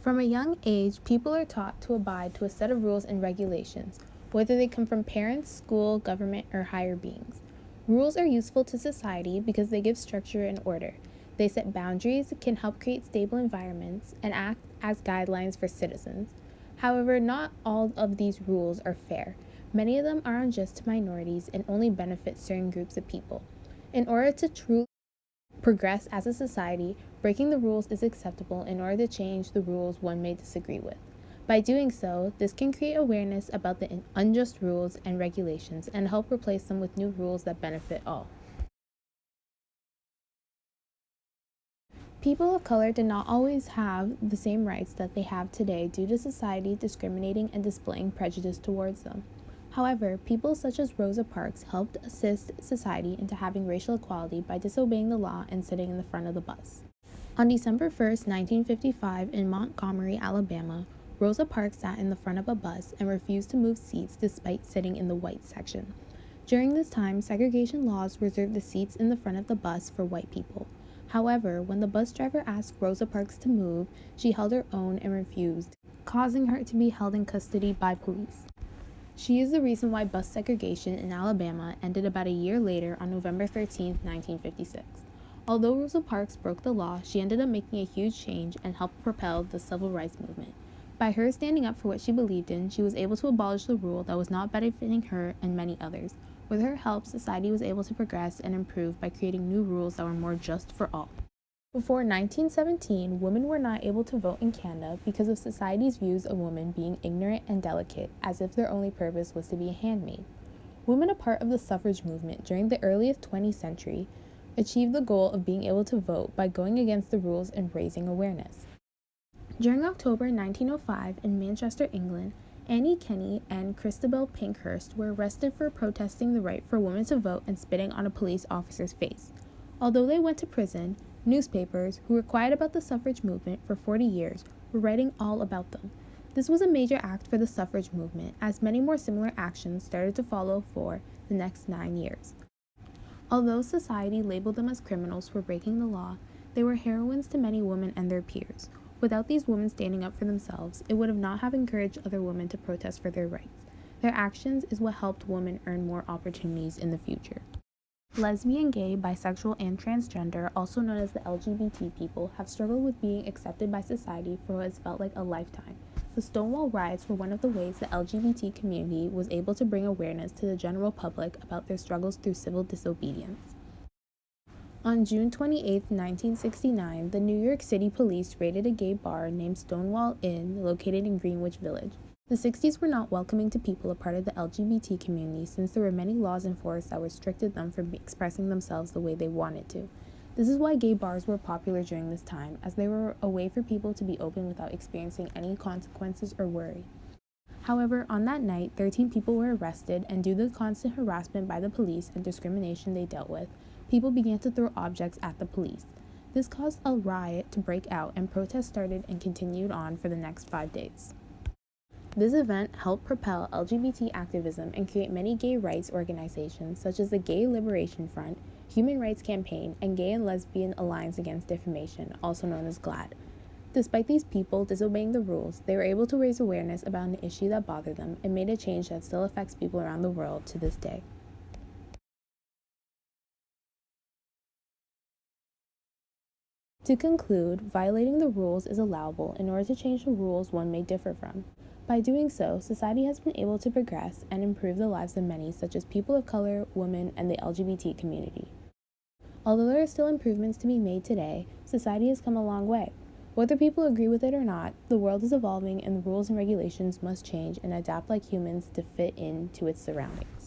From a young age, people are taught to abide to a set of rules and regulations, whether they come from parents, school, government, or higher beings. Rules are useful to society because they give structure and order. They set boundaries, can help create stable environments, and act as guidelines for citizens. However, not all of these rules are fair. Many of them are unjust to minorities and only benefit certain groups of people. In order to truly progress as a society, breaking the rules is acceptable in order to change the rules one may disagree with. By doing so, this can create awareness about the unjust rules and regulations and help replace them with new rules that benefit all. People of color did not always have the same rights that they have today due to society discriminating and displaying prejudice towards them. However, people such as Rosa Parks helped assist society into having racial equality by disobeying the law and sitting in the front of the bus. On December 1st, 1955, in Montgomery, Alabama, Rosa Parks sat in the front of a bus and refused to move seats despite sitting in the white section. During this time, segregation laws reserved the seats in the front of the bus for white people. However, when the bus driver asked Rosa Parks to move, she held her own and refused, causing her to be held in custody by police. She is the reason why bus segregation in Alabama ended about a year later on November 13, 1956. Although Rosa Parks broke the law, she ended up making a huge change and helped propel the civil rights movement. By her standing up for what she believed in, she was able to abolish the rule that was not benefiting her and many others. With her help, society was able to progress and improve by creating new rules that were more just for all. Before 1917, women were not able to vote in Canada because of society's views of women being ignorant and delicate, as if their only purpose was to be a handmaid. Women, a part of the suffrage movement during the earliest 20th century, achieved the goal of being able to vote by going against the rules and raising awareness. During October 1905 in Manchester, England, Annie Kenney and Christabel Pankhurst were arrested for protesting the right for women to vote and spitting on a police officer's face. Although they went to prison, newspapers, who were quiet about the suffrage movement for 40 years, were writing all about them. This was a major act for the suffrage movement, as many more similar actions started to follow for the next 9 years. Although society labeled them as criminals for breaking the law, they were heroines to many women and their peers. Without these women standing up for themselves, it would have not have encouraged other women to protest for their rights. Their actions is what helped women earn more opportunities in the future. Lesbian, gay, bisexual, and transgender, also known as the LGBT people, have struggled with being accepted by society for what has felt like a lifetime. The Stonewall riots were one of the ways the LGBT community was able to bring awareness to the general public about their struggles through civil disobedience. On June 28, 1969, the New York City police raided a gay bar named Stonewall Inn located in Greenwich Village. The 60s were not welcoming to people a part of the LGBT community since there were many laws enforced that restricted them from expressing themselves the way they wanted to. This is why gay bars were popular during this time, as they were a way for people to be open without experiencing any consequences or worry. However, on that night, 13 people were arrested, and due to the constant harassment by the police and discrimination they dealt with, people began to throw objects at the police. This caused a riot to break out, and protests started and continued on for the next 5 days. This event helped propel LGBT activism and create many gay rights organizations such as the Gay Liberation Front, Human Rights Campaign, and Gay and Lesbian Alliance Against Defamation, also known as GLAAD. Despite these people disobeying the rules, they were able to raise awareness about an issue that bothered them and made a change that still affects people around the world to this day. To conclude, violating the rules is allowable in order to change the rules one may differ from. By doing so, society has been able to progress and improve the lives of many, such as people of color, women, and the LGBT community. Although there are still improvements to be made today, society has come a long way. Whether people agree with it or not, the world is evolving and the rules and regulations must change and adapt like humans to fit into its surroundings.